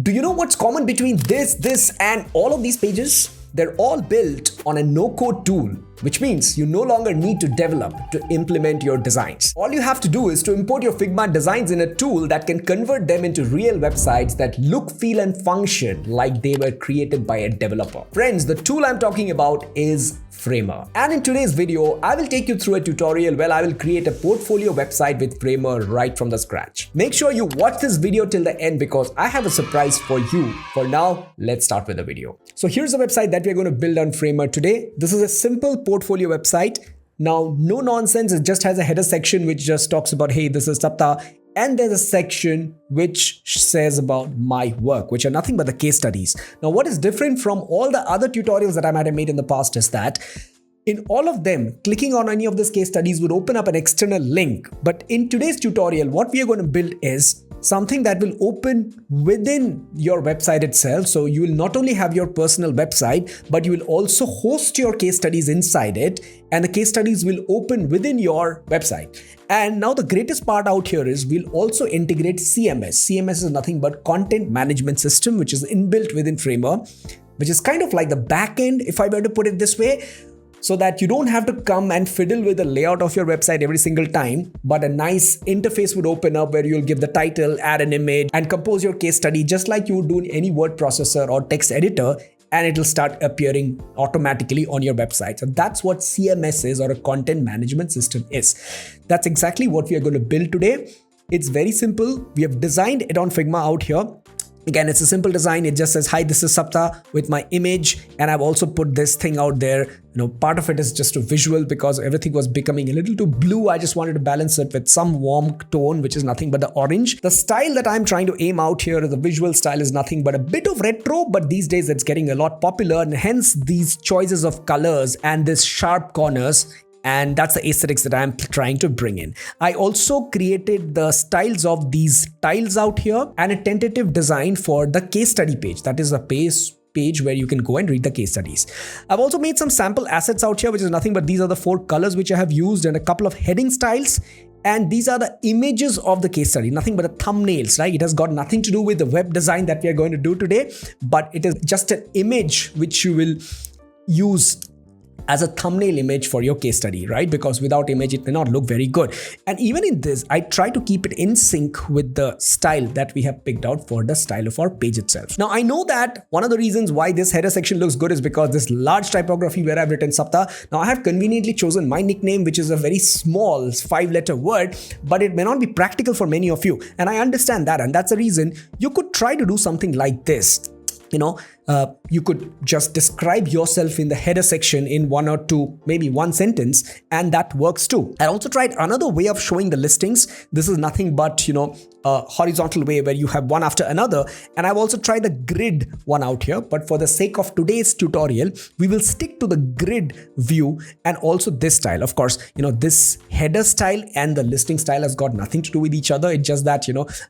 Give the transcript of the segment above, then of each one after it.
Do you know what's common between this, and all of these pages? They're all built on a no-code tool, which means you no longer need to develop to implement your designs. All you have to do is to import your Figma designs in a tool that can convert them into real websites that look, feel, and function like they were created by a developer. Friends, the tool I'm talking about is Framer. And in today's video, I will take you through a tutorial where I will create a portfolio website with Framer right from the scratch. Make sure you watch this video till the end because I have a surprise for you. For now, let's start with the video. So here's the website that we're going to build on Framer today. This is a simple portfolio website. Now, no nonsense, it just has a header section which just talks about, hey, this is Sapta. And there's a section which says about my work, which are nothing but the case studies. Now, what is different from all the other tutorials that I might have made in the past is that in all of them, clicking on any of these case studies would open up an external link. But in today's tutorial, what we are going to build is something that will open within your website itself. So you will not only have your personal website, but you will also host your case studies inside it. And the case studies will open within your website. And now the greatest part out here is we'll also integrate CMS. CMS is nothing but content management system, which is inbuilt within Framer, which is kind of like the backend, if I were to put it this way, so that you don't have to come and fiddle with the layout of your website every single time, but a nice interface would open up where you'll give the title, add an image, and compose your case study just like you would do in any word processor or text editor, and it'll start appearing automatically on your website. So that's what CMS is, or a content management system is. That's exactly what we are going to build today. It's very simple. We have designed it on Figma out here. Again, it's a simple design. It just says, hi, this is Sapta with my image. And I've also put this thing out there. Part of it is just a visual because everything was becoming a little too blue. I just wanted to balance it with some warm tone, which is nothing but the orange. The style that I'm trying to aim out here, the visual style, is nothing but a bit of retro, but these days it's getting a lot popular, and hence these choices of colors and this sharp corners. And that's the aesthetics that I'm trying to bring in. I also created the styles of these tiles out here and a tentative design for the case study page. That is a page where you can go and read the case studies. I've also made some sample assets out here, which is nothing but these are the 4 colors which I have used, and a couple of heading styles. And these are the images of the case study, nothing but the thumbnails, right? It has got nothing to do with the web design that we are going to do today, but it is just an image which you will use as a thumbnail image for your case study, right? Because without image, it may not look very good. And even in this, I try to keep it in sync with the style that we have picked out for the style of our page itself. Now, I know that one of the reasons why this header section looks good is because this large typography where I've written Sapta. Now, I have conveniently chosen my nickname, which is a very small 5-letter word, but it may not be practical for many of you. And I understand that. And that's the reason you could try to do something like this. You could just describe yourself in the header section in 1 or 2, maybe 1 sentence, and that works too. I also tried another way of showing the listings. This is nothing but, a horizontal way where you have one after another. And I've also tried the grid one out here. But for the sake of today's tutorial, we will stick to the grid view and also this style. Of course, this header style and the listing style has got nothing to do with each other. It's just that,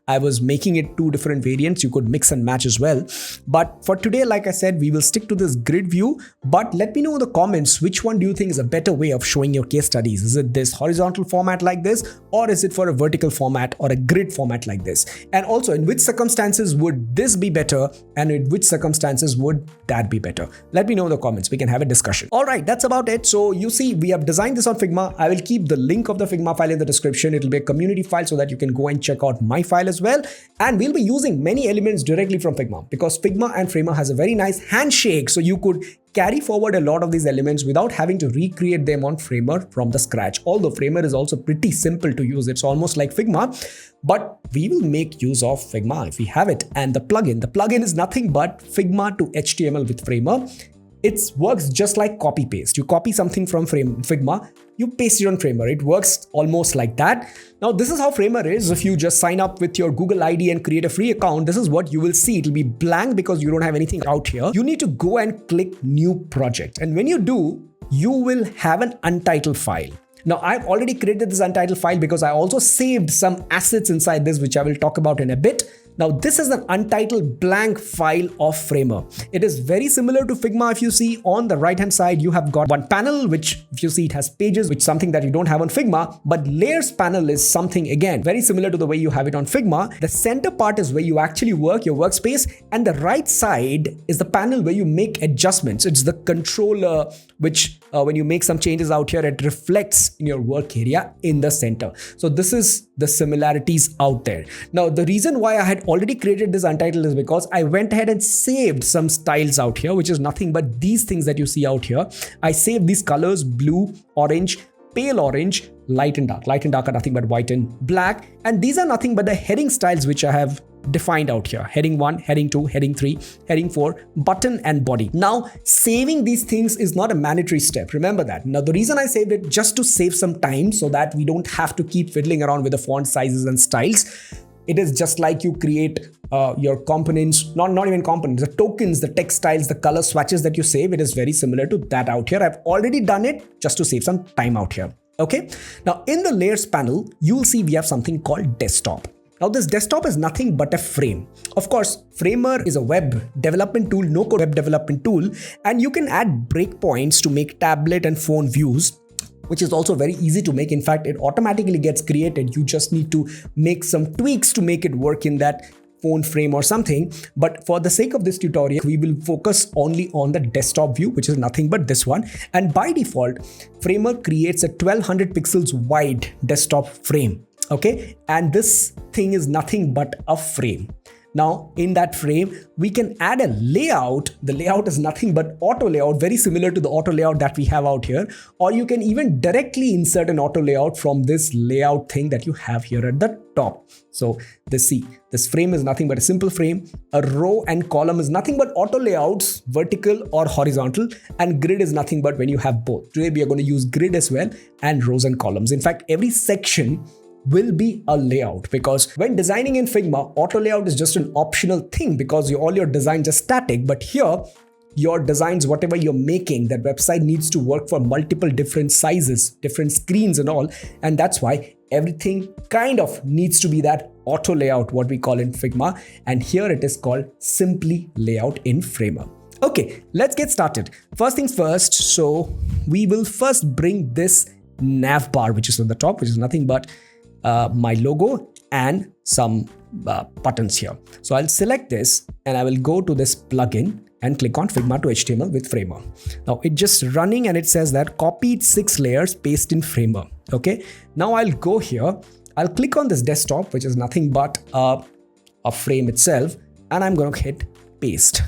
I was making it 2 different variants. You could mix and match as well. But for today, like I said, we will stick to this grid view. But let me know in the comments, which one do you think is a better way of showing your case studies? Is it this horizontal format like this, or is it for a vertical format or a grid format like this? And also, in which circumstances would this be better, and in which circumstances would that be better? Let me know in the comments. We can have a discussion. All right, that's about it. So you see, we have designed this on Figma. I will keep the link of the Figma file in the description. It will be a community file so that you can go and check out my file as well. And we'll be using many elements directly from Figma because Figma and Framer has a very nice handshake. So you could carry forward a lot of these elements without having to recreate them on Framer from the scratch. Although Framer is also pretty simple to use. It's almost like Figma, but we will make use of Figma if we have it. And the plugin is nothing but Figma to HTML with Framer. It works just like copy paste. You copy something from Figma, you paste it on Framer. It works almost like that. Now, this is how Framer is. If you just sign up with your Google ID and create a free account, this is what you will see. It'll be blank because you don't have anything out here. You need to go and click new project. And when you do, you will have an untitled file. Now, I've already created this untitled file because I also saved some assets inside this, which I will talk about in a bit. Now this is an untitled blank file of Framer. It is very similar to Figma. If you see on the right hand side, you have got one panel, which if you see it has pages, which is something that you don't have on Figma, but layers panel is something again very similar to the way you have it on Figma. The center part is where you actually work your workspace, and the right side is the panel where you make adjustments. It's the controller, which when you make some changes out here, it reflects in your work area in the center. So this is the similarities out there. Now, the reason why I had already created this untitled is because I went ahead and saved some styles out here, which is nothing but these things that you see out here. I saved these colors: blue, orange, pale orange, light and dark. Light and dark are nothing but white and black. And these are nothing but the heading styles which I have defined out here: heading 1, heading 2, heading 3, heading 4, button and body. Now, saving these things is not a mandatory step. Remember that. Now, the reason I saved it just to save some time so that we don't have to keep fiddling around with the font sizes and styles. It is just like you create your components, not even components, the tokens, the text styles, the color swatches that you save. It is very similar to that out here. I've already done it just to save some time out here. Okay. Now in the layers panel, you'll see we have something called desktop. Now this desktop is nothing but a frame. Of course, Framer is a web development tool, no-code web development tool, and you can add breakpoints to make tablet and phone views, which is also very easy to make. In fact, it automatically gets created. You just need to make some tweaks to make it work in that phone frame or something. But for the sake of this tutorial, we will focus only on the desktop view, which is nothing but this one. And by default, Framer creates a 1200 pixels wide desktop frame. Okay, and this thing is nothing but a frame. Now in that frame, we can add a layout. The layout is nothing but auto layout, very similar to the auto layout that we have out here. Or you can even directly insert an auto layout from this layout thing that you have here at the top. So this frame is nothing but a simple frame. A row and column is nothing but auto layouts, vertical or horizontal, and grid is nothing but when you have both. Today we are going to use grid as well and rows and columns. In fact, every section will be a layout, because when designing in Figma, auto layout is just an optional thing because all your designs are static. But here, your designs, whatever you're making, that website needs to work for multiple different sizes, different screens and all. And that's why everything kind of needs to be that auto layout, what we call in Figma. And here it is called simply layout in Framer. Okay, let's get started. First things first. So we will first bring this nav bar, which is on the top, which is nothing but my logo and some buttons here. So I'll select this and I will go to this plugin and click on Figma to HTML with Framer. Now it's just running and it says that copied 6 layers, paste in Framer. Okay. Now I'll go here. I'll click on this desktop, which is nothing but a frame itself, and I'm going to hit paste.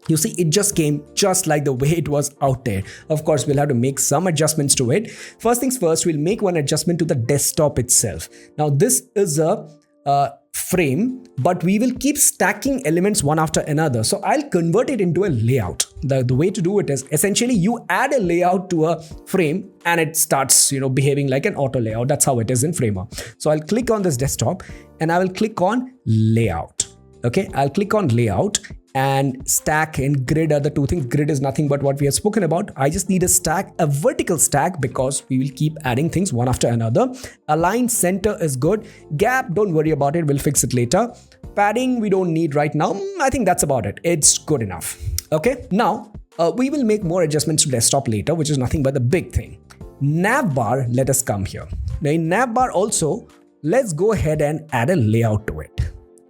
You see, it just came just like the way it was out there. Of course, we'll have to make some adjustments to it. First things first, we'll make one adjustment to the desktop itself. Now, this is a frame, but we will keep stacking elements one after another. So I'll convert it into a layout. The way to do it is essentially you add a layout to a frame and it starts, behaving like an auto layout. That's how it is in Framer. So I'll click on this desktop and I will click on layout. Okay, I'll click on layout, and stack and grid are the two things. Grid is nothing but what we have spoken about. I just need a vertical stack, because we will keep adding things one after another. Align center is good. Gap, don't worry about it. We'll fix it later. Padding, we don't need right now. I think that's about it. It's good enough. Okay, now we will make more adjustments to desktop later, which is nothing but the big thing. Nav bar, let us come here. Now in nav bar also, let's go ahead and add a layout to it.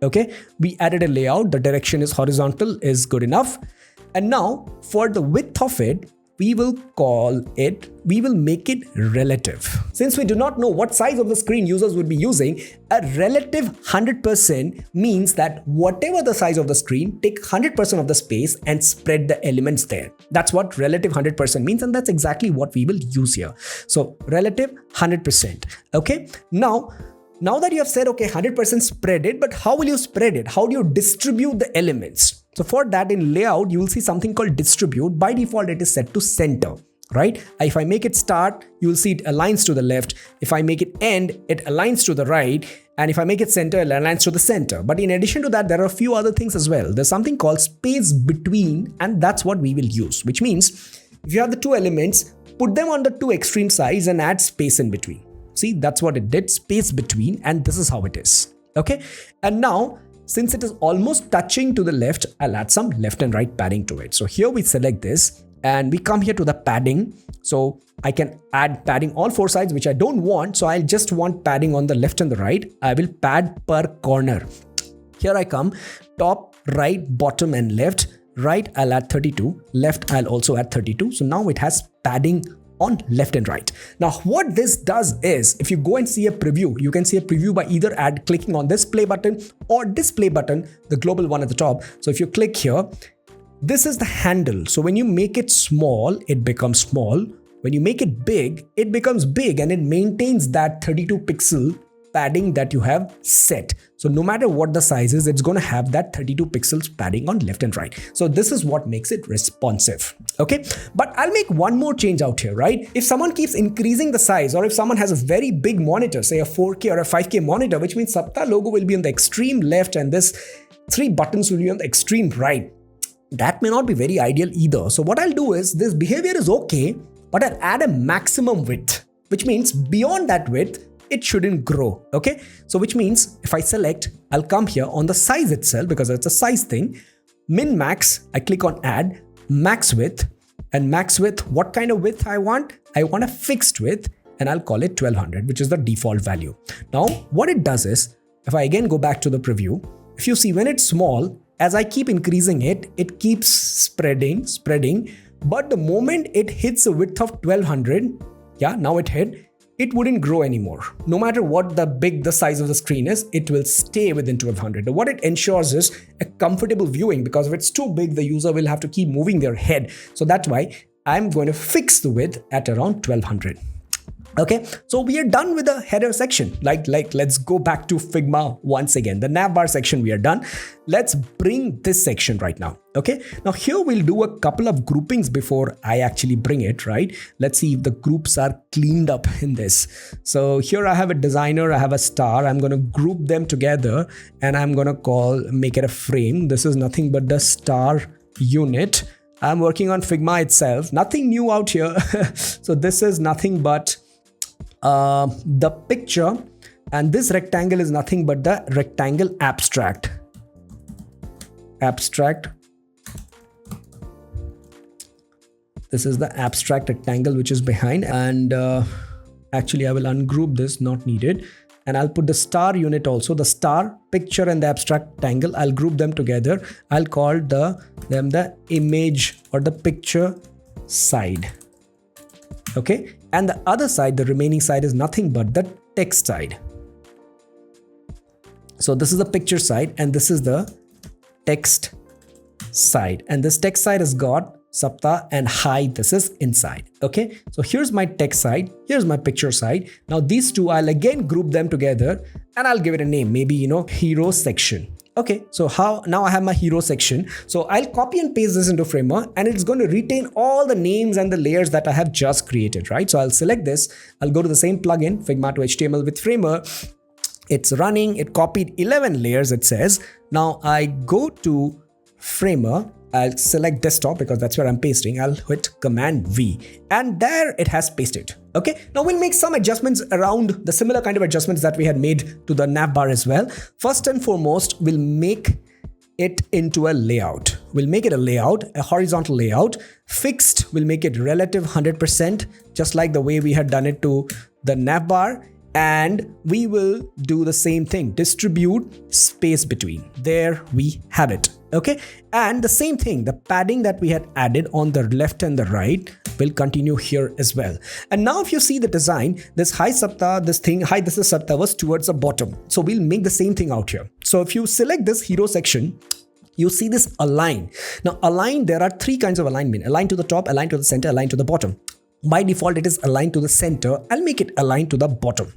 Okay, we added a layout. The direction is horizontal, is good enough. And now for the width of it, we will make it relative. Since we do not know what size of the screen users would be using, a relative 100% means that whatever the size of the screen, take 100% of the space and spread the elements there. That's what relative 100% means, and that's exactly what we will use here. So relative 100%. Okay, now that you have said, okay, 100% spread it, but how will you spread it? How do you distribute the elements? So for that, in layout, you will see something called distribute. By default, it is set to center, right? If I make it start, you will see it aligns to the left. If I make it end, it aligns to the right. And if I make it center, it aligns to the center. But in addition to that, there are a few other things as well. There's something called space between, and that's what we will use, which means if you have the two elements, put them on the two extreme sides and add space in between. See, that's what it did, space between, and this is how it is. Okay. And now since it is almost touching to the left, I'll add some left and right padding to it. So here we select this and we come here to the padding. So I can add padding all four sides, which I don't want. So I just want padding on the left and the right. I will pad per corner. Here I come, top, right, bottom and left. Right, I'll add 32. Left, I'll also add 32. So now it has padding on left and right. Now what this does is, if you go and see a preview, you can see a preview by either clicking on this play button or display button, the global one at the top. So if you click here, this is the handle. So when you make it small, it becomes small. When you make it big, it becomes big, and it maintains that 32 pixel padding that you have set. So no matter what the size is, it's going to have that 32 pixels padding on left and right. So this is what makes it responsive. Okay, but I'll make one more change out here, right? If someone keeps increasing the size, or if someone has a very big monitor, say a 4K or a 5K monitor, which means Sapta logo will be on the extreme left and this 3 buttons will be on the extreme right. That may not be very ideal either. So what I'll do is, this behavior is okay, but I'll add a maximum width, which means beyond that width, it shouldn't grow. Okay, so which means if I select, I'll come here on the size itself, because it's a size thing, min max, I click on add, max width, and max width, what kind of width I want? I want a fixed width, and I'll call it 1200, which is the default value. Now what it does is, if I again go back to the preview, if you see when it's small, as I keep increasing it, it keeps spreading, but the moment it hits a width of 1200, yeah, now it hit, it wouldn't grow anymore. No matter what the size of the screen is, it will stay within 1200. What it ensures is a comfortable viewing, because if it's too big, the user will have to keep moving their head. So that's why I'm going to fix the width at around 1200. Okay, so we are done with the header section. Like let's go back to Figma once again. The navbar section we are done. Let's bring this section right now. Okay, now here we'll do a couple of groupings before I actually bring it, right? Let's see if the groups are cleaned up in this. So here I have a designer, I have a star. I'm going to group them together, and I'm going to make it a frame. This is nothing but the star unit. I'm working on Figma itself. Nothing new out here. So this is nothing but the picture, and this rectangle is nothing but the rectangle abstract. This is the abstract rectangle which is behind, and actually I will ungroup this, not needed, and I'll put the star unit also, the star picture and the abstract rectangle. I'll group them together. I'll call them the image or the picture side. Okay, and the other side, the remaining side, is nothing but the text side. So this is the picture side, and this is the text side, and this text side has got Sapta and hi, this is inside. Okay, so here's my text side, here's my picture side. Now these two, I'll again group them together, and I'll give it a name, maybe hero section. Okay, so now I have my hero section. So I'll copy and paste this into Framer, and it's going to retain all the names and the layers that I have just created, right? So I'll select this, I'll go to the same plugin, Figma to HTML with Framer. It's running, it copied 11 layers, it says. Now I go to Framer, I'll select desktop because that's where I'm pasting. I'll hit Command V, and there it has pasted. Okay, now we'll make some adjustments around the similar kind of adjustments that we had made to the navbar as well. First and foremost, we'll make it into a layout. We'll make it a layout, a horizontal layout. Fixed, we'll make it relative 100%, just like the way we had done it to the navbar. And we will do the same thing, distribute space between. There we have it. Okay, and the same thing, the padding that we had added on the left and the right will continue here as well. And now if you see the design, this hi Sapta, this thing, hi this is Sapta, was towards the bottom. So we'll make the same thing out here. So if you select this hero section, you see this align. Now align, there are 3 kinds of alignment: align to the top, align to the center, align to the bottom. By default, it is aligned to the center. I'll make it aligned to the bottom.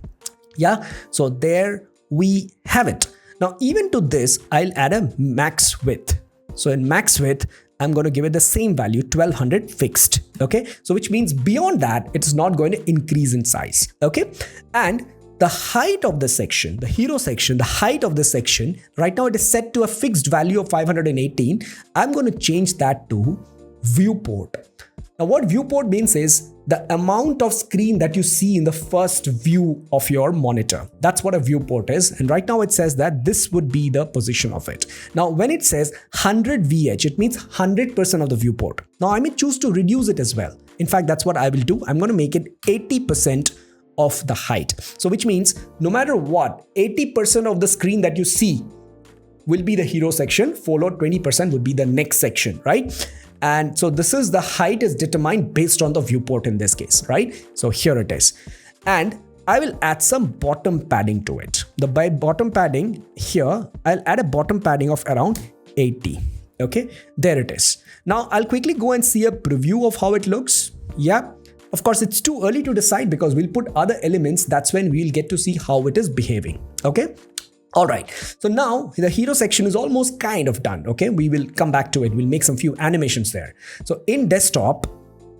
Yeah, so there we have it. Now, even to this, I'll add a max width. So in max width, I'm going to give it the same value, 1200 fixed. Okay, so which means beyond that, it's not going to increase in size. Okay, and the height of the section, the hero section, the height of the section, right now it is set to a fixed value of 518. I'm going to change that to viewport. Now what viewport means is the amount of screen that you see in the first view of your monitor. That's what a viewport is. And right now it says that this would be the position of it. Now when it says 100 VH, it means 100% of the viewport. Now I may choose to reduce it as well. In fact, that's what I will do. I'm going to make it 80% of the height. So which means no matter what, 80% of the screen that you see will be the hero section, followed 20% would be the next section, right? And so this is the height is determined based on the viewport in this case, right? So here it is. And I will add some bottom padding to it. The by bottom padding here, I'll add a bottom padding of around 80. Okay, there it is. Now I'll quickly go and see a preview of how it looks. Yeah, of course, it's too early to decide because we'll put other elements. That's when we'll get to see how it is behaving. Okay. All right, so now the hero section is almost kind of done. Okay, we will come back to it. We'll make some few animations there. So in desktop,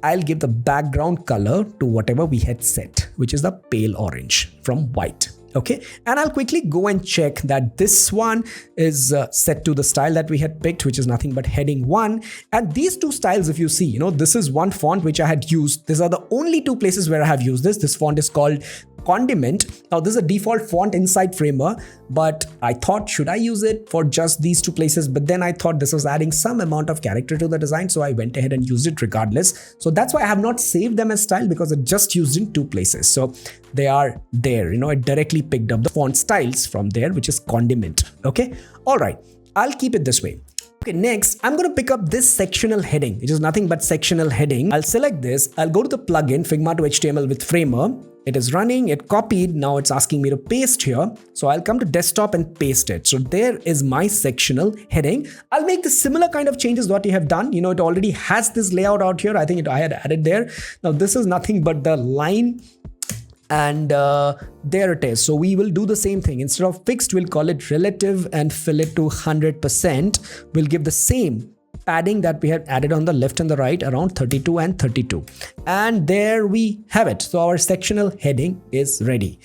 I'll give the background color to whatever we had set, which is the pale orange from white. Okay, and I'll quickly go and check that this one is set to the style that we had picked, which is nothing but heading 1. And these two styles, if you see, this is one font which I had used. These are the only two places where I have used this. This font is called Condiment. Now this is a default font inside Figma, but I thought, should I use it for just these two places? But then I thought this was adding some amount of character to the design, so I went ahead and used it regardless. So that's why I have not saved them as style, because it just used in two places. So they are there, it directly picked up the font styles from there, which is Condiment. Okay, all right, I'll keep it this way. Okay, next, I'm going to pick up this sectional heading, which is nothing but sectional heading. I'll select this. I'll go to the plugin Figma to HTML with Framer. It is running, it copied. Now it's asking me to paste here. So I'll come to desktop and paste it. So there is my sectional heading. I'll make the similar kind of changes what you have done. It already has this layout out here. I think I had added there. Now this is nothing but the line. And there it is. So we will do the same thing. Instead of fixed, we'll call it relative and fill it to 100%. We'll give the same padding that we had added on the left and the right, around 32 and 32. And there we have it. So our sectional heading is ready.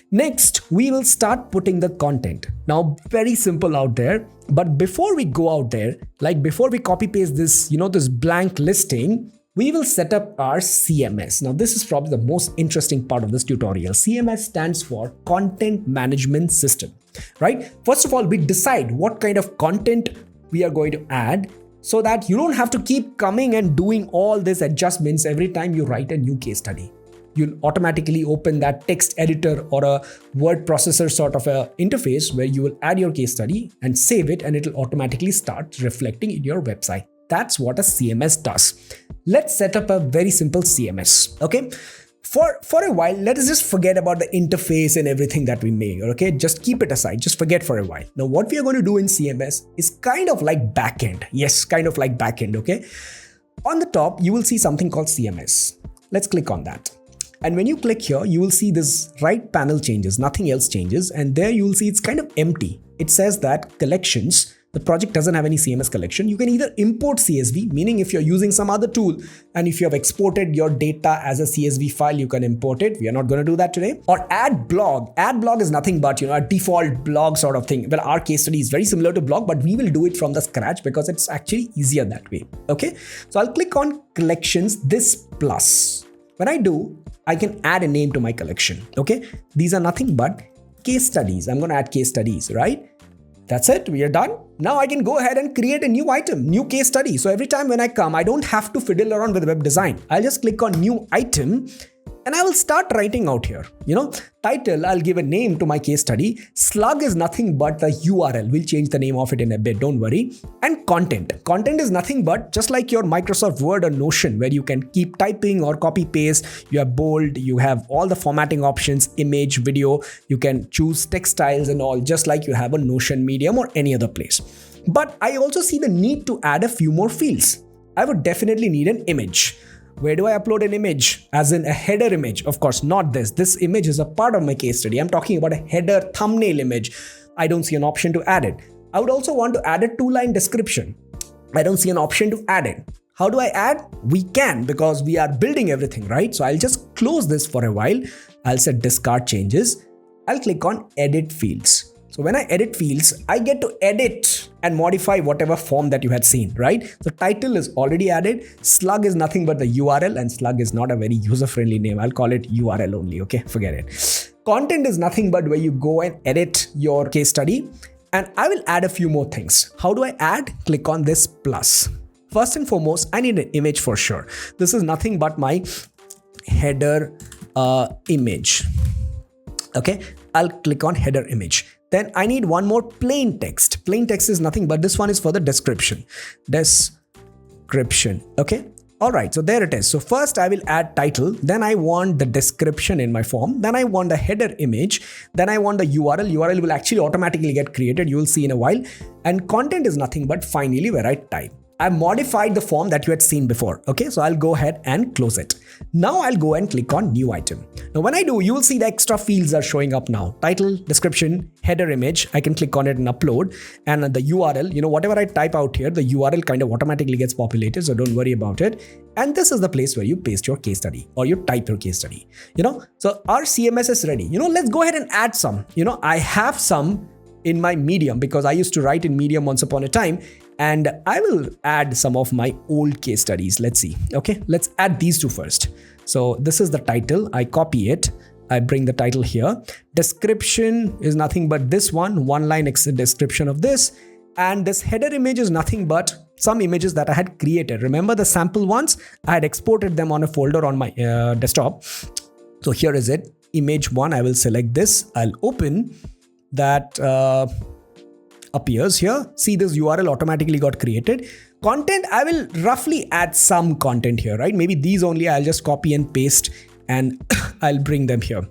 Next, we will start putting the content. Now, very simple out there. But before we go out there, like before we copy paste this, this blank listing, we will set up our CMS. Now, this is probably the most interesting part of this tutorial. CMS stands for Content Management System, right? First of all, we decide what kind of content we are going to add, so that you don't have to keep coming and doing all these adjustments every time you write a new case study. You'll automatically open that text editor or a word processor sort of a interface where you will add your case study and save it, and it'll automatically start reflecting in your website. That's what a CMS does. Let's set up a very simple CMS. Okay. For a while, let us just forget about the interface and everything that we made, okay? Just keep it aside, just forget for a while. Now, what we are going to do in CMS is kind of like backend. Yes, kind of like backend, okay? On the top, you will see something called CMS. Let's click on that. And when you click here, you will see this right panel changes, nothing else changes. And there you will see it's kind of empty. It says that collections, the project doesn't have any CMS collection. You can either import CSV, meaning if you're using some other tool and if you have exported your data as a CSV file, you can import it. We are not going to do that today. Or add blog. Add blog is nothing but, a default blog sort of thing. Well, our case study is very similar to blog, but we will do it from the scratch because it's actually easier that way. Okay. So I'll click on collections, this plus. When I do, I can add a name to my collection. Okay. These are nothing but case studies. I'm going to add case studies, right? That's it. We are done. Now I can go ahead and create a new item, new case study. So every time when I come, I don't have to fiddle around with web design. I'll just click on new item and I will start writing out here. Title, I'll give a name to my case study. Slug is nothing but the URL. We'll change the name of it in a bit. Don't worry. And content. Content is nothing but just like your Microsoft Word or Notion, where you can keep typing or copy paste. You have bold, you have all the formatting options, image, video. You can choose text styles and all, just like you have a Notion, Medium or any other place. But I also see the need to add a few more fields. I would definitely need an image. Where do I upload an image? As in a header image. Of course, not this. This image is a part of my case study. I'm talking about a header thumbnail image. I don't see an option to add it. I would also want to add a 2-line description. I don't see an option to add it. How do I add? We can, because we are building everything, right? So I'll just close this for a while. I'll set discard changes. I'll click on edit fields. So when I edit fields, I get to edit and modify whatever form that you had seen, right? So title is already added. Slug is nothing but the URL, and slug is not a very user-friendly name. I'll call it URL only, okay? Forget it. Content is nothing but where you go and edit your case study. And I will add a few more things. How do I add? Click on this plus. First and foremost, I need an image for sure. This is nothing but my header image. Okay, I'll click on header image. Then I need one more plain text. Plain text is nothing but this one is for the description. Description. Okay. All right. So there it is. So first I will add title. Then I want the description in my form. Then I want the header image. Then I want the URL. URL will actually automatically get created. You will see in a while. And content is nothing but finally where I type. I modified the form that you had seen before. Okay, so I'll go ahead and close it. Now I'll go and click on new item. Now when I do, you will see the extra fields are showing up now. Title, description, header image. I can click on it and upload. And the URL, whatever I type out here, the URL kind of automatically gets populated. So don't worry about it. And this is the place where you paste your case study or you type your case study. So our CMS is ready. Let's go ahead and add some. I have some in my Medium because I used to write in Medium once upon a time. And I will add some of my old case studies. Let's see. Okay, let's add these two first. So this is the title. I copy it. I bring the title here. Description is nothing but this one line description of this. And this header image is nothing but some images that I had created. Remember the sample ones? I had exported them on a folder on my desktop. So here is it. Image 1. I will select this. I'll open that. Appears here. See, this URL automatically got created. Content, I will roughly add some content here, right? Maybe these only I'll just copy and paste and I'll bring them here.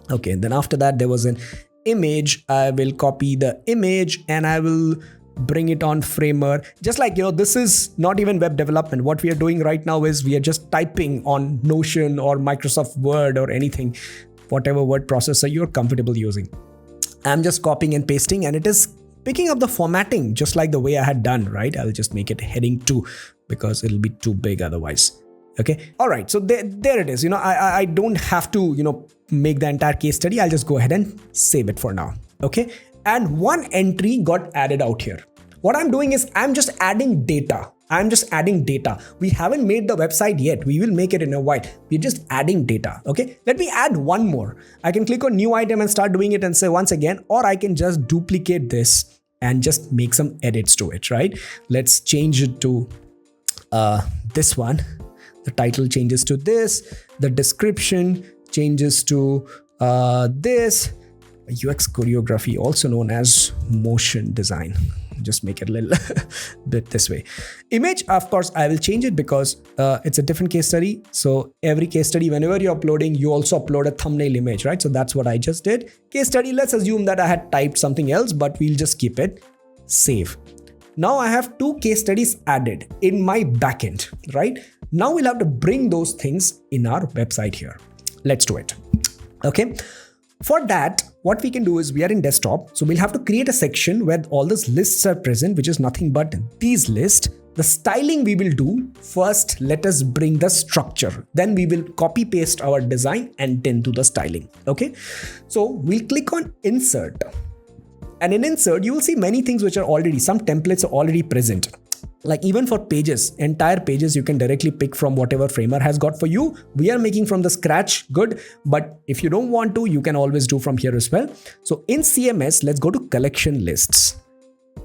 Okay, then after that there was an image. I will copy the image and I will bring it on Framer. Just like, this is not even web development. What we are doing right now is we are just typing on Notion or Microsoft Word or anything, whatever word processor you're comfortable using. I'm just copying and pasting and it is picking up the formatting just like the way I had done, right? I'll just make it heading 2 because it'll be too big otherwise. Okay. All right. So there it is. I don't have to, make the entire case study. I'll just go ahead and save it for now. Okay. And one entry got added out here. What I'm doing is I'm just adding data. We haven't made the website yet. We will make it in a while. We're just adding data. Okay. Let me add one more. I can click on new item and start doing it and say once again, or I can just duplicate this and just make some edits to it, right? Let's change it to this one. The title changes to this. The description changes to this. UX choreography, also known as motion design. Just make it a little bit this way. Image, of course, I will change it because it's a different case study. So every case study, whenever you're uploading, you also upload a thumbnail image, right? So that's what I just did. Case study, let's assume that I had typed something else, but we'll just keep it. Save. Now I have 2 case studies added in my backend, right? Now we'll have to bring those things in our website here. Let's do it. Okay. For that, what we can do is we are in desktop. So we'll have to create a section where all these lists are present, which is nothing but these lists. The styling we will do first. Let us bring the structure. Then we will copy paste our design and then do the styling. Okay. So we'll click on insert. And in insert, you will see many things which are already, some templates are already present. Like even for pages, entire pages, you can directly pick from whatever Framer has got for you. We are making from the scratch, good. But if you don't want to, you can always do from here as well. So in CMS, let's go to collection lists.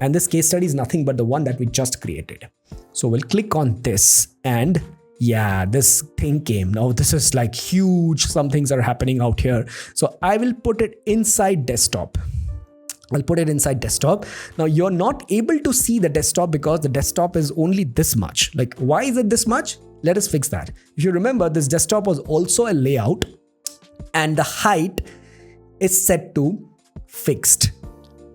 And this case study is nothing but the one that we just created. So we'll click on this and yeah, this thing came. Now this is like huge. Some things are happening out here. So I will put it inside desktop. I'll put it inside desktop. Now you're not able to see the desktop because the desktop is only this much. Like, why is it this much? Let us fix that. If you remember, this desktop was also a layout and the height is set to fixed.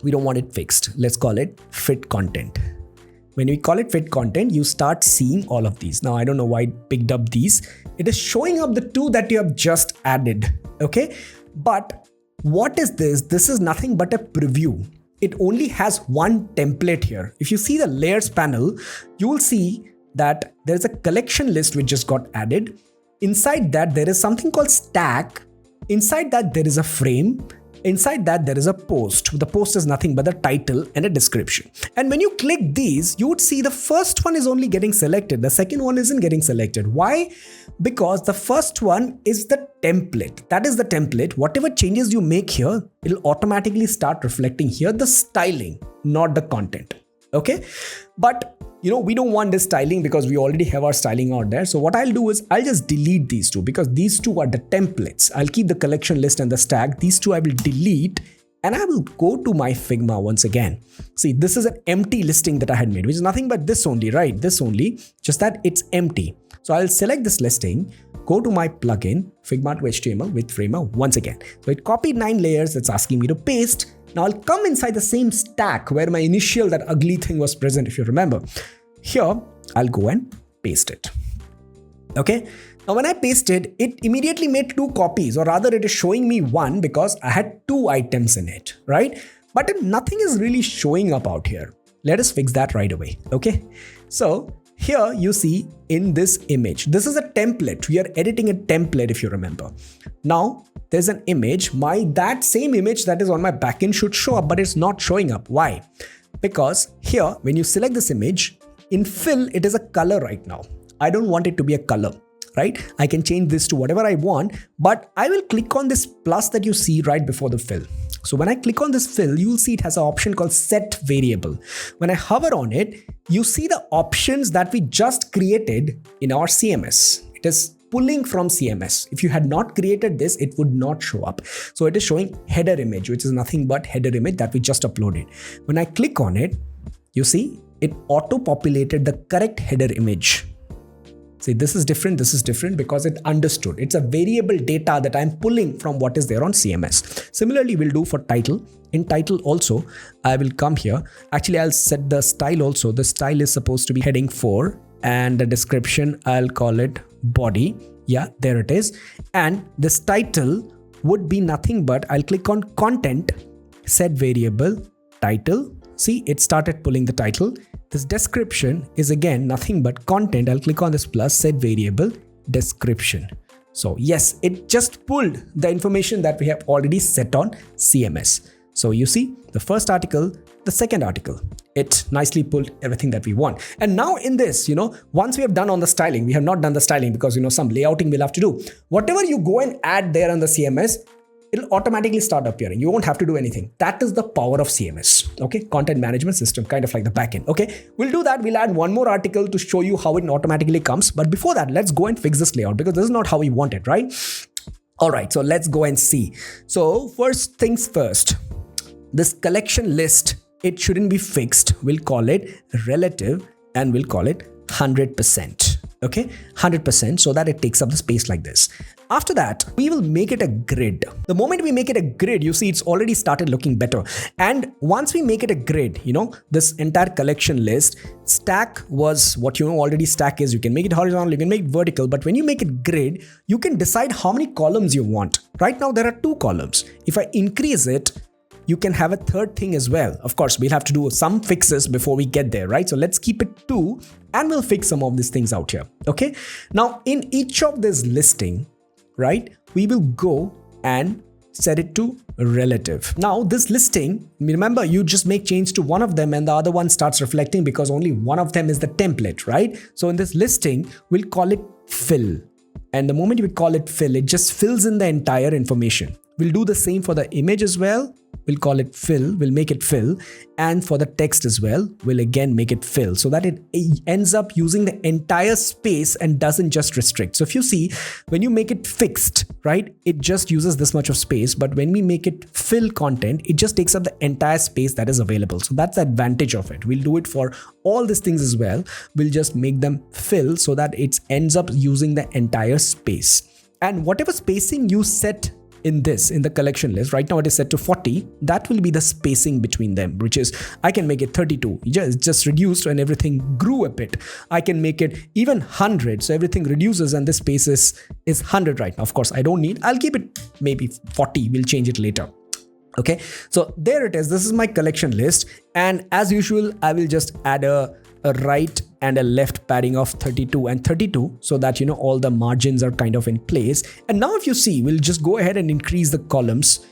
We don't want it fixed. Let's call it fit content. When we call it fit content, you start seeing all of these. Now, I don't know why it picked up these. It is showing up the 2 that you have just added. Okay. But what is this? This is nothing but a preview. It only has one template here. If you see the layers panel, you will see that there's a collection list which just got added. Inside that, there is something called stack. Inside that, there is a frame. Inside that, there is a post. The post is nothing but the title and a description. And when you click these, you would see the first one is only getting selected. The second one isn't getting selected. Why? Because the first one is the template. That is the template. Whatever changes you make here, it'll automatically start reflecting here the styling, not the content. Okay? But we don't want this styling because we already have our styling out there. So what I'll do is I'll just delete these two because these two are the templates. I'll keep the collection list and the stack. These two I will delete and I will go to my Figma once again. See, this is an empty listing that I had made, which is nothing but this only, right? This only, just that it's empty. So I'll select this listing, go to my plugin, Figma to HTML with Framer once again. So it copied 9 layers. It's asking me to paste. Now I'll come inside the same stack where my initial, that ugly thing was present, if you remember. Here, I'll go and paste it. Okay. Now when I pasted, it immediately made 2 copies, or rather it is showing me 1 because I had 2 items in it, right? But nothing is really showing up out here. Let us fix that right away. Okay. So here you see in this image, this is a template. We are editing a template, if you remember. Now there's an image. That same image that is on my backend should show up, but it's not showing up. Why? Because here, when you select this image, in fill, it is a color right now. I don't want it to be a color, right? I can change this to whatever I want, but I will click on this plus that you see right before the fill. So when I click on this fill, you will see it has an option called set variable. When I hover on it, you see the options that we just created in our CMS. It is pulling from CMS. If you had not created this, it would not show up. So it is showing header image, which is nothing but header image that we just uploaded. When I click on it, you see it auto-populated the correct header image. See, this is different because it understood. It's a variable data that I'm pulling from what is there on CMS. Similarly, we'll do for title. In title also, I will come here. Actually, I'll set the style also. The style is supposed to be heading 4 and the description, I'll call it body. Yeah, there it is. And this title would be nothing but I'll click on content, set variable, title. See, it started pulling the title. This description is again nothing but content. I'll click on this plus, set variable, description. So yes, it just pulled the information that we have already set on CMS. So you see the first article, the second article, it nicely pulled everything that we want. And now in this, once we have done on the styling, we have not done the styling because, some layouting we'll have to do. Whatever you go and add there on the CMS, it'll automatically start appearing. You won't have to do anything. That is the power of CMS. Okay. Content management system, kind of like the backend. Okay. We'll do that. We'll add one more article to show you how it automatically comes. But before that, let's go and fix this layout because this is not how we want it, right? All right. So let's go and see. So first things first, this collection list, it shouldn't be fixed. We'll call it relative and we'll call it 100%. Okay, 100% so that it takes up the space like this. After that, we will make it a grid. The moment we make it a grid, you see it's already started looking better. And once we make it a grid, this entire collection list, stack was what already stack is. You can make it horizontal, you can make it vertical, but when you make it grid, you can decide how many columns you want. Right now, there are 2 columns. If I increase it, you can have a third thing as well. Of course, we'll have to do some fixes before we get there, right? So let's keep it 2 and we'll fix some of these things out here. Okay. Now in each of this listing, right, we will go and set it to relative. Now this listing, remember you just make change to one of them and the other one starts reflecting because only one of them is the template, right? So in this listing, we'll call it fill. And the moment we call it fill, it just fills in the entire information. We'll do the same for the image as well. We'll call it fill, we'll make it fill. And for the text as well, we'll again make it fill so that it ends up using the entire space and doesn't just restrict. So if you see, when you make it fixed, right, it just uses this much of space. But when we make it fill content, it just takes up the entire space that is available. So that's the advantage of it. We'll do it for all these things as well. We'll just make them fill so that it ends up using the entire space. And whatever spacing you set in the collection list, right now it is set to 40. That will be the spacing between them, which is, I can make it 32. It's just reduced and everything grew a bit. I can make it even 100. So everything reduces and this space is 100 right now. Of course, I don't need, I'll keep it maybe 40. We'll change it later. Okay. So there it is. This is my collection list. And as usual, I will just add a right and a left padding of 32 and 32 so that all the margins are kind of in place. And now if you see, we'll just go ahead and increase the columns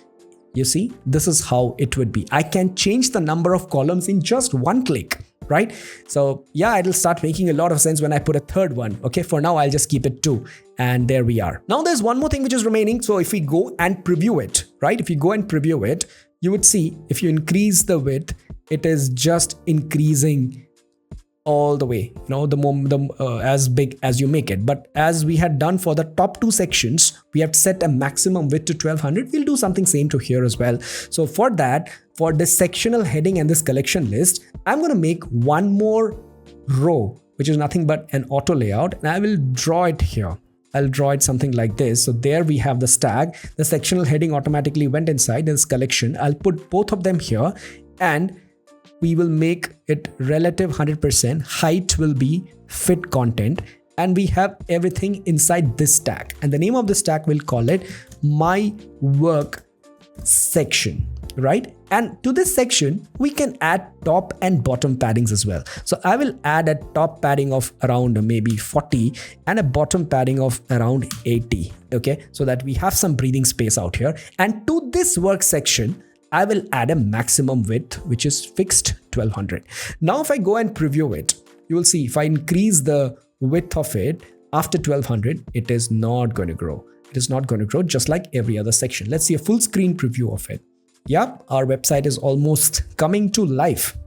You see, this is how it would be. I can change the number of columns in just one click, right? So yeah, it'll start making a lot of sense when I put a third one. Okay, for now, I'll just keep it 2. And there we are. Now there's one more thing which is remaining. So if we go and preview it, right? If you go and preview it, you would see if you increase the width, it is just increasing all the way, as big as you make it. But as we had done for the top 2 sections, we have set a maximum width to 1200. We'll do something same to here as well. So for that, for this sectional heading and this collection list, I'm going to make one more row, which is nothing but an auto layout, and I will draw it here. I'll draw it something like this. So there we have the stag. The sectional heading automatically went inside this collection. I'll put both of them here, and we will make it relative 100%. Height will be fit content, and we have everything inside this stack. And the name of the stack, we'll call it my work section, right? And to this section, we can add top and bottom paddings as well. So I will add a top padding of around maybe 40 and a bottom padding of around 80. Okay, so that we have some breathing space out here. And to this work section, I will add a maximum width, which is fixed 1200. Now, if I go and preview it, you will see if I increase the width of it after 1200, it is not going to grow. It is not going to grow, just like every other section. Let's see a full screen preview of it. Yeah, our website is almost coming to life.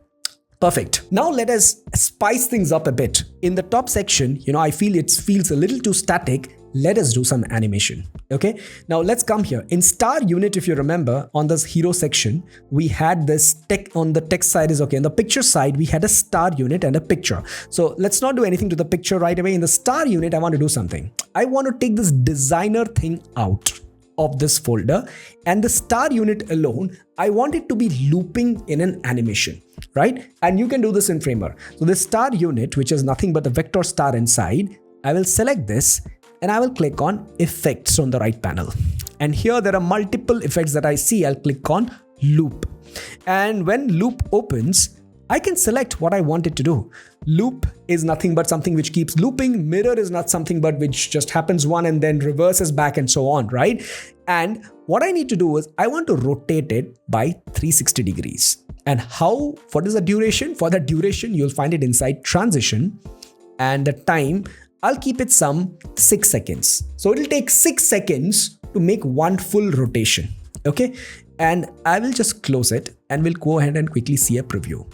Perfect. Now let us spice things up a bit. In the top section, I feel it feels a little too static. Let us do some animation. Okay, now let's come here. In star unit, if you remember, on this hero section, we had this text on the text side is okay. On the picture side, we had a star unit and a picture. So let's not do anything to the picture right away. In the star unit, I want to do something. I want to take this designer thing out of this folder, and the star unit alone, I want it to be looping in an animation, right? And you can do this in Framer. So this star unit, which is nothing but the vector star inside, I will select this, and I will click on effects on the right panel. And here there are multiple effects that I see. I'll click on loop. And when loop opens, I can select what I want it to do. Loop is nothing but something which keeps looping. Mirror is not something but which just happens one and then reverses back and so on, right? And what I need to do is I want to rotate it by 360 degrees. And how? What is the duration? For the duration, you'll find it inside transition. And the time, I'll keep it some 6 seconds. So it'll take 6 seconds to make one full rotation. Okay. And I will just close it and we'll go ahead and quickly see a preview.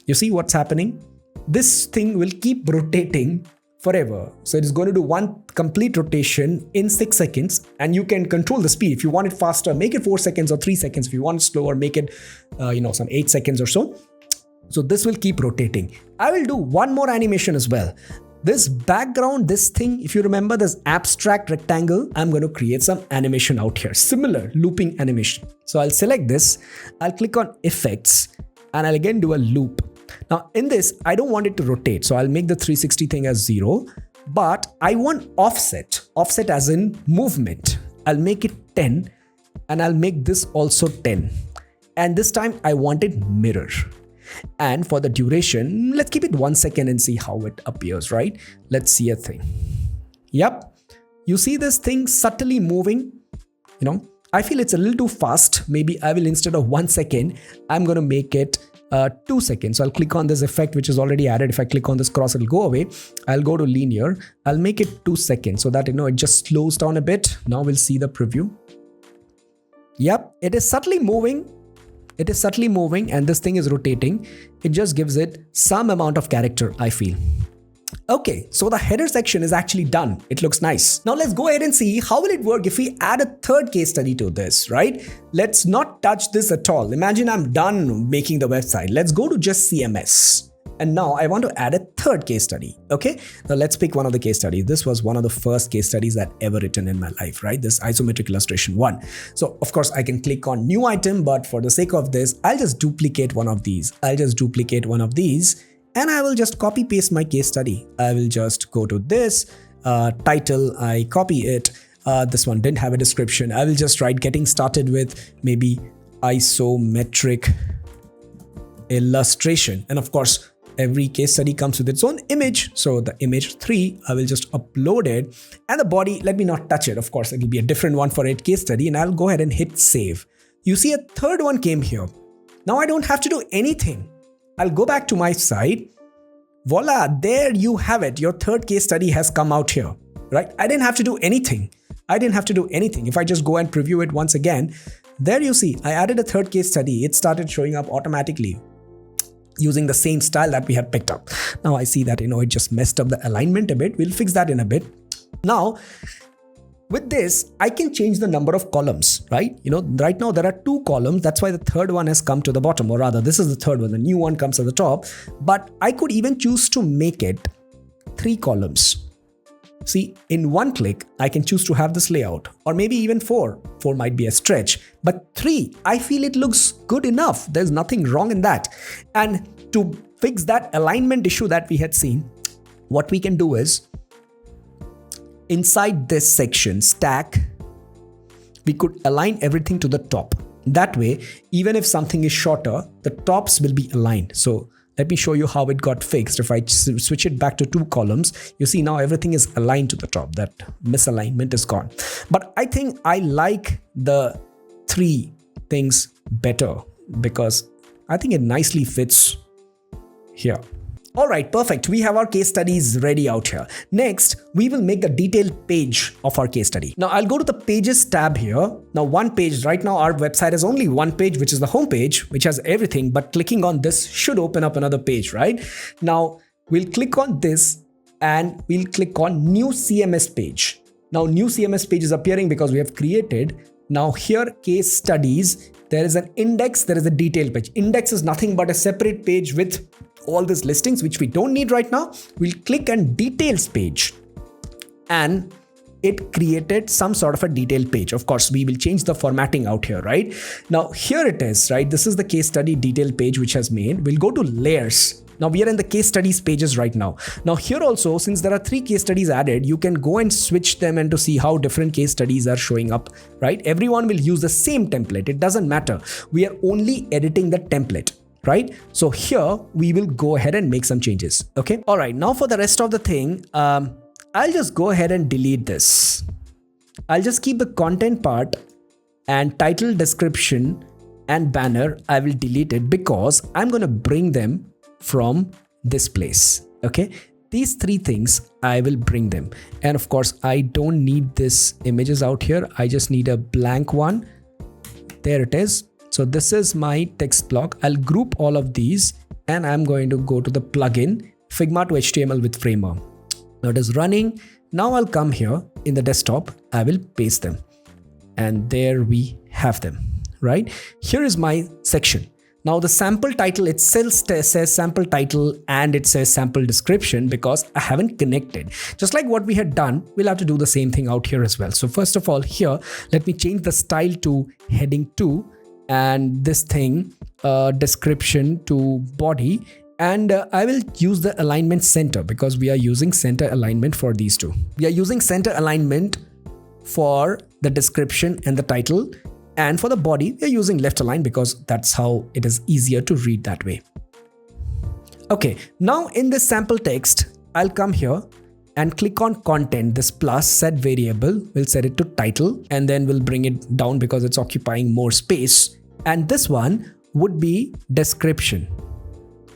You see what's happening? This thing will keep rotating forever. So it is going to do one complete rotation in 6 seconds, and you can control the speed. If you want it faster, make it 4 seconds or 3 seconds. If you want it slower, make it, some 8 seconds or so. So this will keep rotating. I will do one more animation as well. This background, this thing, if you remember this abstract rectangle, I'm going to create some animation out here. Similar looping animation. So I'll select this. I'll click on effects and I'll again do a loop. Now in this, I don't want it to rotate. So I'll make the 360 thing as 0, but I want offset as in movement. I'll make it 10 and I'll make this also 10. And this time I want it mirror. And for the duration, let's keep it 1 second and see how it appears, right? Let's see a thing. Yep. You see this thing subtly moving? I feel it's a little too fast. Maybe I will, instead of 1 second, I'm going to make it 2 seconds. So I'll click on this effect, which is already added. If I click on this cross, it'll go away. I'll go to linear. I'll make it 2 seconds so that, it just slows down a bit. Now we'll see the preview. Yep. It is subtly moving. It is subtly moving and this thing is rotating. It just gives it some amount of character, I feel. Okay, so the header section is actually done. It looks nice. Now let's go ahead and see how will it work if we add a third case study to this, right? Let's not touch this at all. Imagine I'm done making the website. Let's go to just CMS. And now I want to add a third case study. Okay, now let's pick one of the case studies. This was one of the first case studies that ever written in my life, right? This isometric illustration 1. So of course I can click on new item, but for the sake of this, I'll just duplicate one of these. And I will just copy paste my case study. I will just go to this title. I copy it. This one didn't have a description. I will just write getting started with maybe isometric illustration. And of course, every case study comes with its own image. So the image 3, I will just upload it. And the body, let me not touch it. Of course, it will be a different one for a case study. And I'll go ahead and hit save. you see a third one came here. Now I don't have to do anything. I'll go back to my site. Voila, there you have it. Your third case study has come out here, right? I didn't have to do anything. If I just go and preview it once again, there you see, I added a third case study. It started showing up automatically using the same style that we had picked up. Now I see that, it just messed up the alignment a bit. We'll fix that in a bit. Now, with this, I can change the number of columns, right? Right now there are 2 columns. That's why the third one has come to the bottom, or rather, this is the third one. The new one comes at the top. But I could even choose to make it 3 columns. See, in one click, I can choose to have this layout, or maybe even 4. 4 might be a stretch, but 3, I feel it looks good enough. There's nothing wrong in that. And to fix that alignment issue that we had seen, what we can do is, inside this section, stack, we could align everything to the top. That way, even if something is shorter, the tops will be aligned. So let me show you how it got fixed. If I switch it back to 2 columns, you see now everything is aligned to the top. That misalignment is gone. But I think I like the 3 things better because I think it nicely fits here. All right, perfect. We have our case studies ready out here. Next, we will make the detailed page of our case study. Now I'll go to the pages tab here. Now one page, right now our website has only one page, which is the home page, which has everything, but clicking on this should open up another page, right? Now we'll click on this and we'll click on new CMS page. Now new CMS page is appearing because we have created. Now here case studies, there is an index, there is a detail page. Index is nothing but a separate page with all these listings, which we don't need right now. We'll click on details page and it created some sort of a detail page. Of course, we will change the formatting out here, right? Now here it is, right? This is the case study detail page which has made. We'll go to layers. Now we are in the case studies pages right now. Now here also, since there are 3 case studies added, you can go and switch them and to see how different case studies are showing up, right? Everyone will use the same template. It doesn't matter. We are only editing the template, right? So here we will go ahead and make some changes. Okay. All right. Now for the rest of the thing, I'll just go ahead and delete this. I'll just keep the content part and title, description and banner. I will delete it because I'm going to bring them from this place. Okay. These 3 things, I will bring them. And of course, I don't need this images out here. I just need a blank one. There it is. So this is my text block. I'll group all of these and I'm going to go to the plugin Figma to HTML with Framer. Now it is running. Now I'll come here in the desktop. I will paste them. And there we have them, right? Here is my section. Now the sample title itself says sample title and it says sample description because I haven't connected. Just like what we had done, we'll have to do the same thing out here as well. So first of all, here, let me change the style to heading 2 and this thing, description to body. And I will use the alignment center because we are using center alignment for these 2. We are using center alignment for the description and the title. And for the body, we are using left align because that's how it is easier to read that way. Okay, now in this sample text, I'll come here and click on content, this plus set variable, we'll set it to title and then we'll bring it down because it's occupying more space. And this one would be description.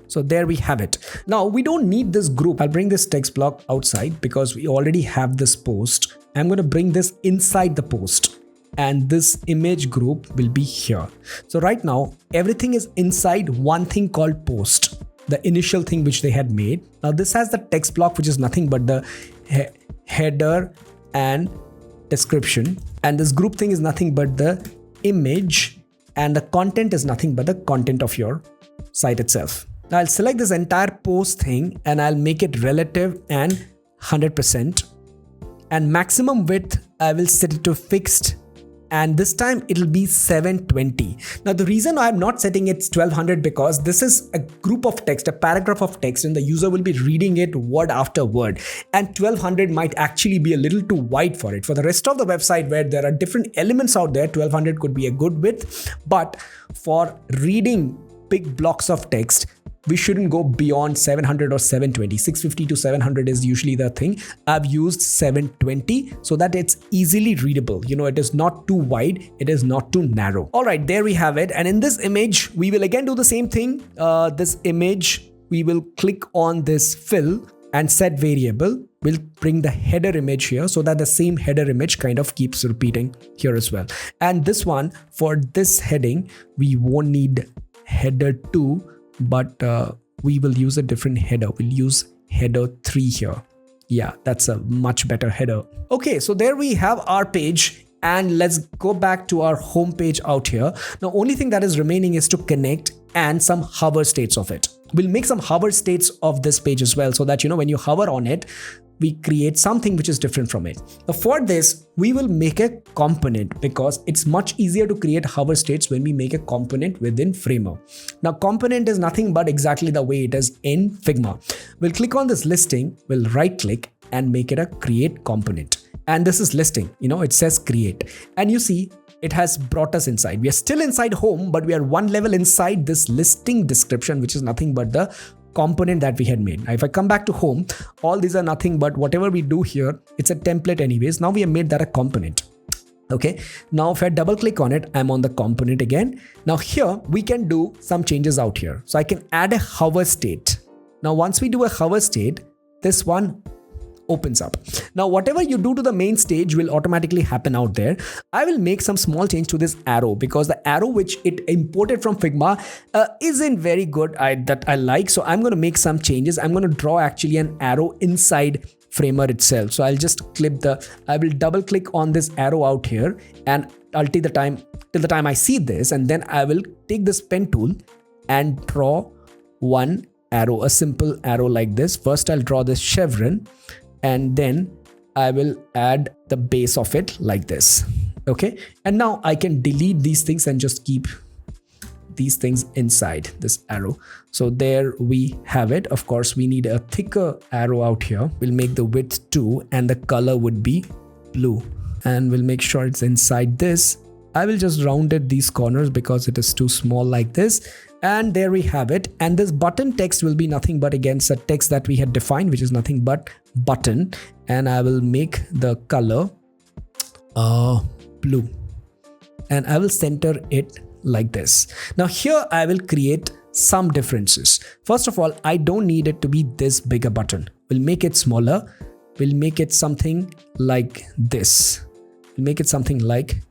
So there we have it. Now we don't need this group. I'll bring this text block outside because we already have this post. I'm going to bring this inside the post. And this image group will be here. So right now, everything is inside one thing called post, the initial thing which they had made. Now this has the text block, which is nothing but the header and description. And this group thing is nothing but the image and the content is nothing but the content of your site itself. Now I'll select this entire post thing and I'll make it relative and 100%. And maximum width, I will set it to fixed. And this time it'll be 720. Now the reason I'm not setting it 1200 because this is a group of text, a paragraph of text, and the user will be reading it word after word. And 1200 might actually be a little too wide for it. For the rest of the website where there are different elements out there, 1200 could be a good width. But for reading big blocks of text, we shouldn't go beyond 700 or 720. 650 to 700 is usually the thing. I've used 720 so that it's easily readable. It is not too wide, it is not too narrow. All right, there we have it. And in this image, we will again do the same thing. This image, we will click on this fill and set variable. We'll bring the header image here so that the same header image kind of keeps repeating here as well. And this one, for this heading, we won't need header 2, but we will use a different header. We'll use header 3 here. Yeah, that's a much better header. Okay, so there we have our page. And let's go back to our home page out here. Now, only thing that is remaining is to connect and some hover states of it. We'll make some hover states of this page as well so that, when you hover on it, we create something which is different from it. Now, for this, we will make a component because it's much easier to create hover states when we make a component within Framer. Now, component is nothing but exactly the way it is in Figma. We'll click on this listing, we'll right click and make it a create component. And this is listing, it says create. And you see, it has brought us inside. We are still inside home, but we are one level inside this listing description, which is nothing but the component that we had made. Now, if I come back to home, all these are nothing but whatever we do here, it's a template anyways. Now we have made that a component. Okay, now if I double click on it, I'm on the component again. Now here we can do some changes out here. So I can add a hover state. Now, once we do a hover state, this one opens up. Now, whatever you do to the main stage will automatically happen out there. I will make some small change to this arrow because the arrow which it imported from Figma isn't very good that I like. So I'm going to make some changes. I'm going to draw actually an arrow inside Framer itself. So I'll just I will double click on this arrow out here and I'll take the time till the time I see this, and then I will take this pen tool and draw one arrow, a simple arrow like this. First, I'll draw this chevron, and then I will add the base of it like this. Okay, and now I can delete these things and just keep these things inside this arrow. So there we have it. Of course, we need a thicker arrow out here. We'll make the width 2 and the color would be blue, and we'll make sure it's inside this. I will just round it these corners because it is too small like this. And there we have it. And this button text will be nothing but against a text that we had defined, which is nothing but button. And I will make the color blue, and I will center it like this. Now here I will create some differences. First of all, I don't need it to be this big a button. We'll make it smaller. We'll make it something like this. We'll make it something like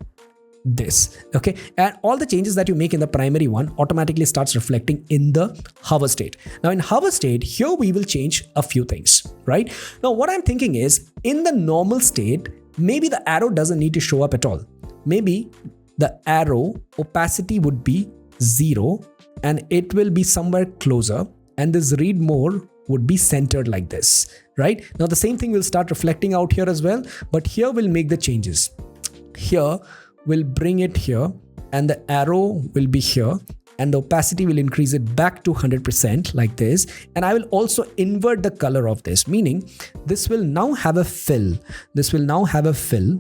this. Okay, and all the changes that you make in the primary one automatically starts reflecting in the hover state. Now in hover state, here we will change a few things, right? Now what I'm thinking is, in the normal state, maybe the arrow doesn't need to show up at all. Maybe the arrow opacity would be 0 and it will be somewhere closer, and this read more would be centered like this, right? Now the same thing will start reflecting out here as well, but here we'll make the changes. Here we'll bring it here, and the arrow will be here, and the opacity will increase it back to 100% like this. And I will also invert the color of this, meaning this will now have a fill. This will now have a fill,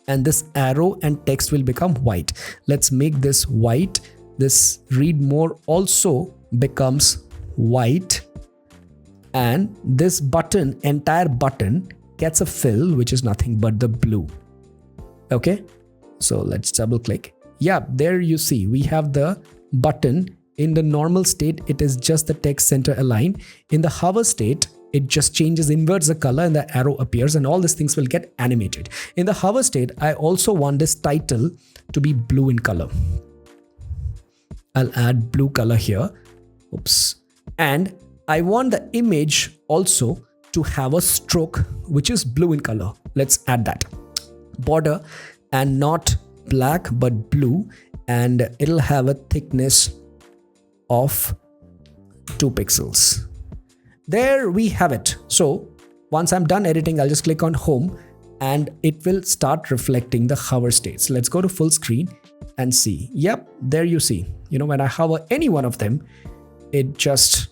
and this arrow and text will become white. Let's make this white. This read more also becomes white, and this button, entire button, gets a fill which is nothing but the blue. Okay, so let's double click. Yeah, there you see we have the button. In the normal state, it is just the text center align. In the hover state, it just changes, inverts the color, and the arrow appears, and all these things will get animated. In the hover state, I also want this title to be blue in color. I'll add blue color here. Oops. And I want the image also to have a stroke which is blue in color. Let's add that. Border, and not black but blue, and it'll have a thickness of 2 pixels. There we have it. So once I'm done editing, I'll just click on home and it will start reflecting the hover states. Let's go to full screen and see. Yep, there you see, when I hover any one of them, it just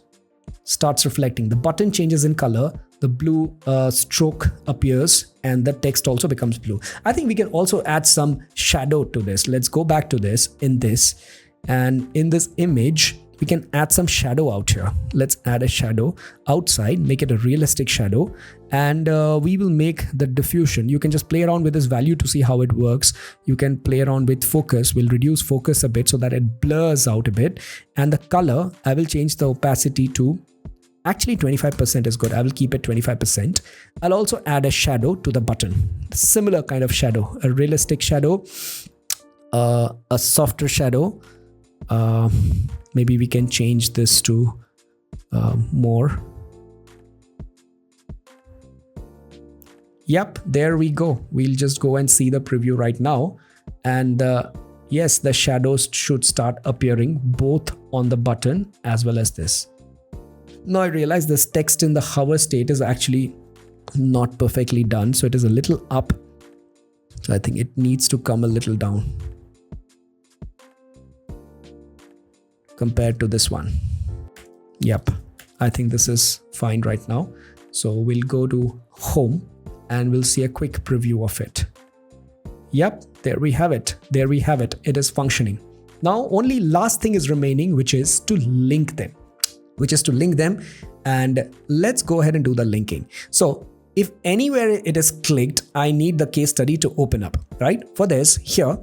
starts reflecting. The button changes in color, the blue stroke appears, and the text also becomes blue. I think we can also add some shadow to this. Let's go back to this in this, and in this image, we can add some shadow out here. Let's add a shadow outside, make it a realistic shadow, and we will make the diffusion. You can just play around with this value to see how it works. You can play around with focus. We'll reduce focus a bit so that it blurs out a bit. And the color, I will change the opacity to, actually 25% is good. I will keep it 25%. I'll also add a shadow to the button. Similar kind of shadow, a realistic shadow, a softer shadow. Maybe we can change this to more. Yep, there we go. We'll just go and see the preview right now. And yes, the shadows should start appearing both on the button as well as this. Now I realize this text in the hover state is actually not perfectly done. So it is a little up. So I think it needs to come a little down compared to this one. Yep, I think this is fine right now. So we'll go to home and we'll see a quick preview of it. Yep, there we have it. There we have it. It is functioning. Now only last thing is remaining, which is to link them. And let's go ahead and do the linking. So if anywhere it is clicked, I need the case study to open up, right? For this, here,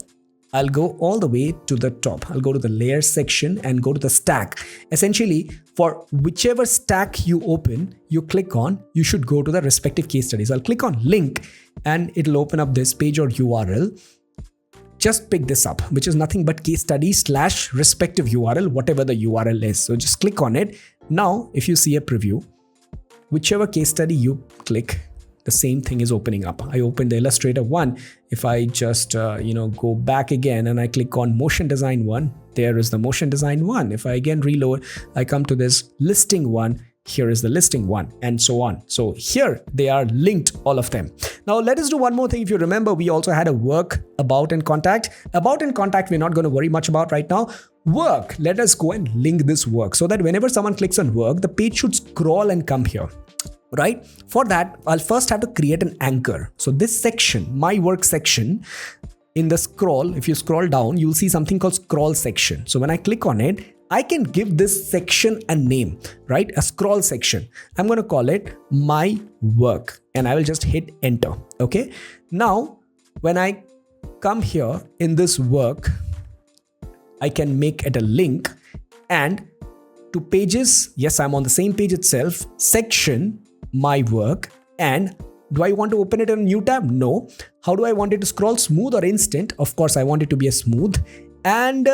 I'll go all the way to the top. I'll go to the layer section and go to the stack. Essentially, for whichever stack you open, you click on, you should go to the respective case studies. I'll click on link and it'll open up this page or URL. Just pick this up, which is nothing but case study / respective URL, whatever the URL is. So just click on it. Now, if you see a preview, whichever case study you click, the same thing is opening up. I opened the Illustrator one. If I just, go back again and I click on motion design one, there is the motion design one. If I again reload, I come to this listing one. Here is the listing one, and so on. So here they are linked, all of them. Now let us do one more thing. If you remember, we also had a work, about, and contact. About and contact, we're not going to worry much about right now. Work, let us go and link this work so that whenever someone clicks on work, the page should scroll and come here. Right? For that, I'll first have to create an anchor. So this section, my work section, in the scroll, if you scroll down, you'll see something called scroll section. So when I click on it, I can give this section a name, right? A scroll section. I'm going to call it my work and I will just hit enter. Okay. Now, when I come here in this work, I can make it a link and to pages. Yes, I'm on the same page itself, section, my work. And do I want to open it in a new tab? No. How do I want it to scroll? Smooth or instant? Of course, I want it to be a smooth. And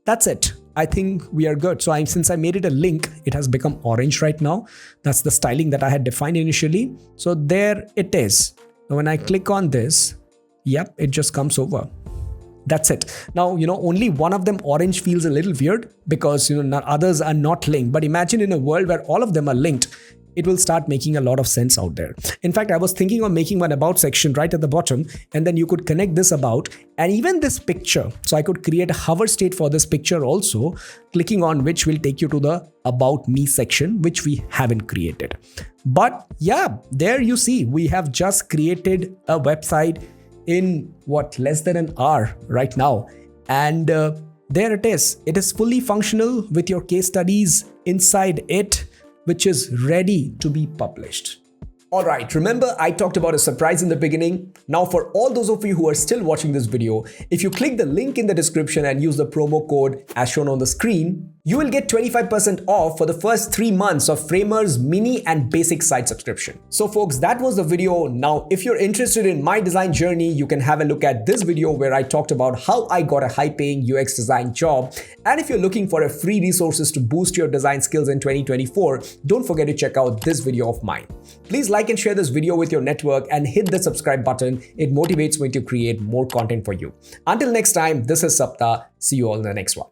that's it. I think we are good. So since I made it a link, it has become orange right now. That's the styling that I had defined initially. So there it is. Now when I click on this, yep, it just comes over. That's it. Now, only one of them orange feels a little weird because, others are not linked. But imagine in a world where all of them are linked, it will start making a lot of sense out there. In fact, I was thinking of making one about section right at the bottom, and then you could connect this about and even this picture. So I could create a hover state for this picture also, clicking on which will take you to the about me section, which we haven't created. But yeah, there you see, we have just created a website in less than an hour right now. And there it is. It is fully functional with your case studies inside it, which is ready to be published. All right, remember I talked about a surprise in the beginning. Now for all those of you who are still watching this video, if you click the link in the description and use the promo code as shown on the screen, you will get 25% off for the first 3 months of Framer's mini and basic site subscription. So folks, that was the video. Now, if you're interested in my design journey, you can have a look at this video where I talked about how I got a high-paying UX design job. And if you're looking for a free resources to boost your design skills in 2024, don't forget to check out this video of mine. Please like and share this video with your network and hit the subscribe button. It motivates me to create more content for you. Until next time, this is Sapta. See you all in the next one.